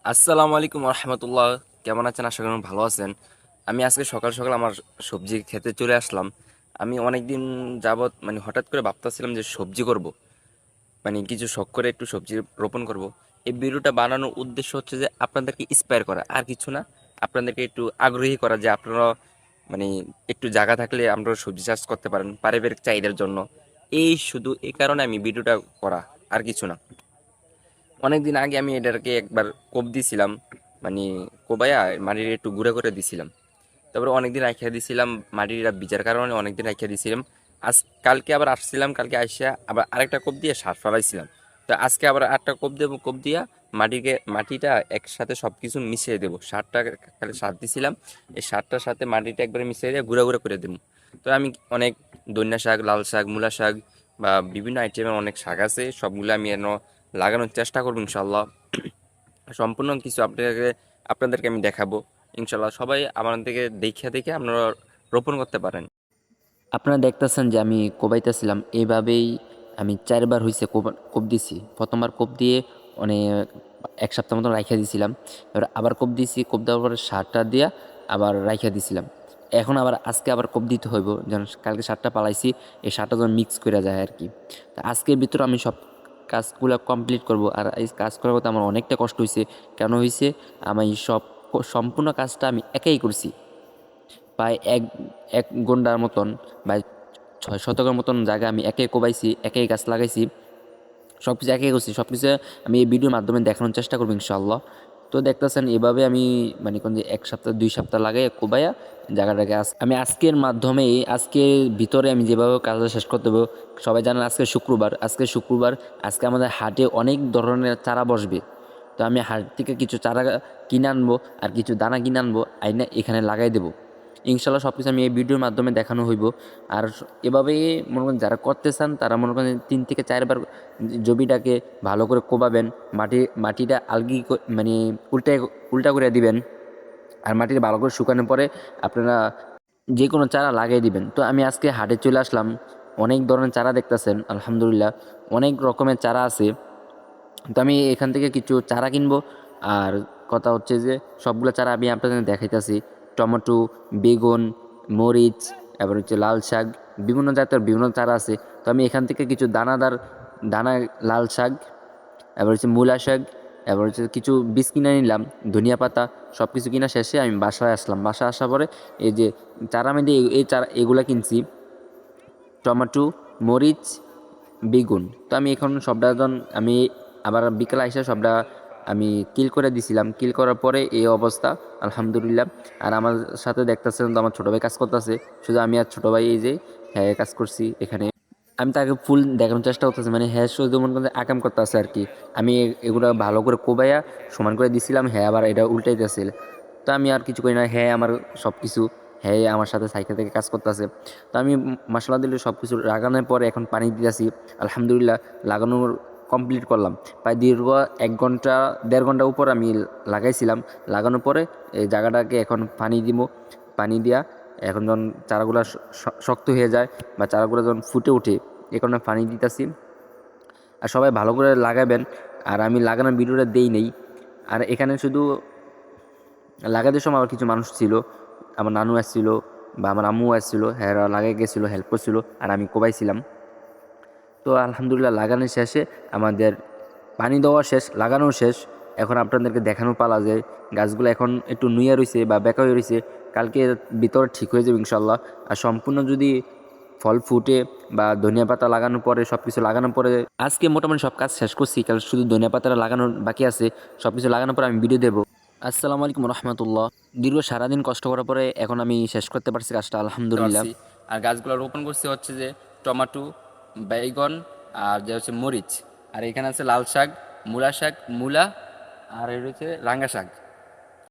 আসসালামু আলাইকুম রহমতুল্লাহ। কেমন আছেন? আশা করি ভালো আছেন। আমি আজকে সকাল সকাল আমার সবজি খেতে চলে আসলাম। আমি অনেক দিন যাবত হঠাৎ করে ভাবতেছিলাম যে সবজি করব, কিছু শখ করে একটু সবজি রোপণ করব। এই ভিডিওটা বানানোর উদ্দেশ্য হচ্ছে যে আপনাদেরকে ইন্সপায়ার করা, আর কিছু না। আপনাদেরকে একটু আগ্রহী করা যে আপনারা মানে একটু জায়গা থাকলে আপনারা সবজি চাষ করতে পারেন পারিবারিক চাহিদার জন্য। শুধু এই কারণে আমি ভিডিওটা করা, আর কিছু না। অনেকদিন আগে আমি এটাকে একবার কোপ দিছিলাম, মানে কোবাইয়া মাটির একটু গুঁড়া করে দিছিলাম। তারপরে অনেকদিন রাখিয়া দিছিলাম, মাটিটা ভিজার কারণে অনেকদিন রাখিয়া দিছিলাম। আজ কালকে আবার আসছিলাম, কালকে আসিয়া আবার আরেকটা কোপ দিয়ে সার ফেলাইছিলাম। তো আজকে আবার আরেকটা কোপ দেবো, কোপ দিয়া মাটিটা একসাথে সব কিছু মিশিয়ে দেবো। সারটা খালি সার দিছিলাম, এই সারটার সাথে মাটিটা একবারে মিশিয়ে দিয়ে গুঁড়া গুঁড়া করে দেবো। তো আমি অনেক ধনিয়া শাক, লাল শাক, মূলা শাক বা বিভিন্ন আইটেমের অনেক শাক আছে, সবগুলো আমি এনে লাগানোর চেষ্টা করবো ইনশাল্লাহ। সম্পূর্ণ কিছু আপনাদেরকে আমি দেখাবো ইনশাল্লাহ। সবাই আমার থেকে দেখে দেখে আপনারা রোপণ করতে পারেন। আপনারা দেখতেছেন যে আমি কোবাইতেছিলাম, এইভাবেই আমি 4বার হয়েছে কোপ দিছি। প্রথমবার কোপ দিয়ে অনেক 1 সপ্তাহ মতন রাইখা দিছিলাম। এবার আবার কোপ দিছি, কোপ দেওয়ার পরে সারটা দিয়া আবার রাইখা দিছিলাম। এখন আবার আজকে আবার কোপ দিতে হইব, যেন কালকে সারটা পালাইছি, এই সারটা যেন মিক্স করে যায় আর কি। তা আজকের ভিতরে আমি সব কাজগুলো কমপ্লিট করব। আর এই কাজ করার কথা আমার অনেকটা কষ্ট হয়েছে। কেন হয়েছে? আমি সম্পূর্ণ কাজটা আমি একাই করছি। প্রায় এক এক ঘন্টার মতন বা 6 শতকের মতন জায়গা আমি একাই কোবাইছি, একাই গাছ লাগাইছি, সব কিছু একাই করছি। সব কিছু আমি এই ভিডিওর মাধ্যমে দেখানোর চেষ্টা করবো ইনশাআল্লাহ। তো দেখতেছেন এভাবে আমি কোন যে 1 সপ্তাহ 2 সপ্তাহ লাগাই কোবাইয়া জায়গাটাকে আমি আজকের মাধ্যমে, আজকের ভিতরে আমি যেভাবে কাজটা শেষ করতে হবে। সবাই জানেন আজকে শুক্রবার, আজকে আমাদের হাটে অনেক ধরনের চারা বসবে। তো আমি হাট থেকে কিছু চারা কিনে আনবো, আর কিছু দানা কিনে আনবো, আইনা এখানে লাগাই দেবো ইনশাল্লাহ। সব কিছু আমি এই ভিডিওর মাধ্যমে দেখানো হইব। আর এভাবেই মনে করেন যারা করতে চান তারা মনে করেন 3 থেকে 4 বার জমিটাকে ভালো করে কোবাবেন। মাটিটা উল্টা উল্টা করে দিবেন। আর মাটিটা ভালো করে শুকানোর পরে আপনারা যে কোনো চারা লাগিয়ে দিবেন। তো আমি আজকে হাটে চলে আসলাম, অনেক ধরনের চারা দেখতেছেন, আলহামদুলিল্লাহ অনেক রকমের চারা আছে। তো আমি এখান থেকে কিছু চারা কিনবো। আর কথা হচ্ছে যে সবগুলো চারা আমি আপনাদের দেখাইতেছি। টমেটো, বেগুন, মরিচ, এবার হচ্ছে লাল শাক, বিভিন্ন জাতের বিভিন্ন চারা আছে। তো আমি এখান থেকে কিছু দানা লাল শাক, এবার হচ্ছে মূলা শাক, এবার হচ্ছে কিছু বীজ কিনে নিলাম, ধনিয়া পাতা, সব কিছু কিনা শেষে আমি বাসায় আসলাম। বাসায় আসার পরে এই যে চারা আমি এই চারা এগুলা কিনছি, টমেটো, মরিচ, বেগুন। তো আমি এখন সবটা যখন আমি আবার বিকেলে এসে সবটা আমি কিল করে দিছিলাম। কিল করার পরে এই অবস্থা, আলহামদুলিল্লাহ। আর আমার সাথে দেখতেছেন তো আমার ছোটো ভাই কাজ করতেছে। শুধু আমি আর ছোটো ভাই এই যে হ্যাঁ কাজ করছি এখানে। আমি তাকে ফুল দেখানোর চেষ্টা করতেছি, হ্যাঁ শুধু মনে করেন আকাম করতে আছে আর কি। আমি এগুলো ভালো করে কোবাইয়া সমান করে দিছিলাম, হ্যাঁ আবার এটা উল্টাইতেছিল। তো আমি আর কিছু করি না, হ্যাঁ আমার সব কিছু, হ্যাঁ আমার সাথে সাইকেল থেকে কাজ করতেছে। তো আমি মশলা দিলে সব কিছু লাগানোর পরে এখন পানি দিতেছি। আলহামদুলিল্লাহ লাগানোর কমপ্লিট করলাম। প্রায় দীর্ঘ 1 ঘন্টা 1.5 ঘন্টা উপর আমি লাগাইছিলাম। লাগানোর পরে এই জায়গাটাকে এখন পানি দিব। পানি দিয়া এখন যখন চারাগুলো শক্ত হয়ে যায় বা চারাগুলো যখন ফুটে ওঠে, এ কারণে পানি দিতেছি। আর সবাই ভালো করে লাগাবেন। আর আমি লাগানোর ভিডিওটা দেই নেই। আর এখানে শুধু লাগাতে সময় আবার কিছু মানুষ ছিল, আমার নানু আসছিল বা আমার আম্মু আসছিল, হ্যাঁ লাগাই গেছিলো, হেল্প করছিল, আর আমি কোবাইছিলাম। তো আলহামদুলিল্লাহ লাগানো শেষে আমাদের পানি দেওয়া শেষ, লাগানো শেষ। এখন আপনাদেরকে দেখানো পালা যে গাছগুলো এখন একটু নুয়ে রয়েছে বা বেঁকা হয়ে রয়েছে। কালকে ভিতর ঠিক হয়ে যাবে ইনশাল্লাহ। আর সম্পূর্ণ যদি ফল ফুটে বা ধনিয়া পাতা লাগানোর পরে, সব কিছু লাগানোর পরে, আজকে মোটামুটি সব কাজ শেষ করছি, কাল শুধু ধনিয়া পাতাটা লাগানোর বাকি আছে। সব কিছু লাগানোর পরে আমি ভিডিও দেবো। আসসালামু আলাইকুম রহমতুল্লাহ। দীর্ঘ সারাদিন কষ্ট করার পরে এখন আমি শেষ করতে পারছি কাজটা, আলহামদুলিল্লাহ। আর গাছগুলো রোপণ করছে হচ্ছে যে টমেটো, বেগুন, আর যে হচ্ছে মরিচ, আর এখানে আছে লাল শাক, মূলা শাক, মূলা, আর এটা হচ্ছে রাঙ্গা শাক।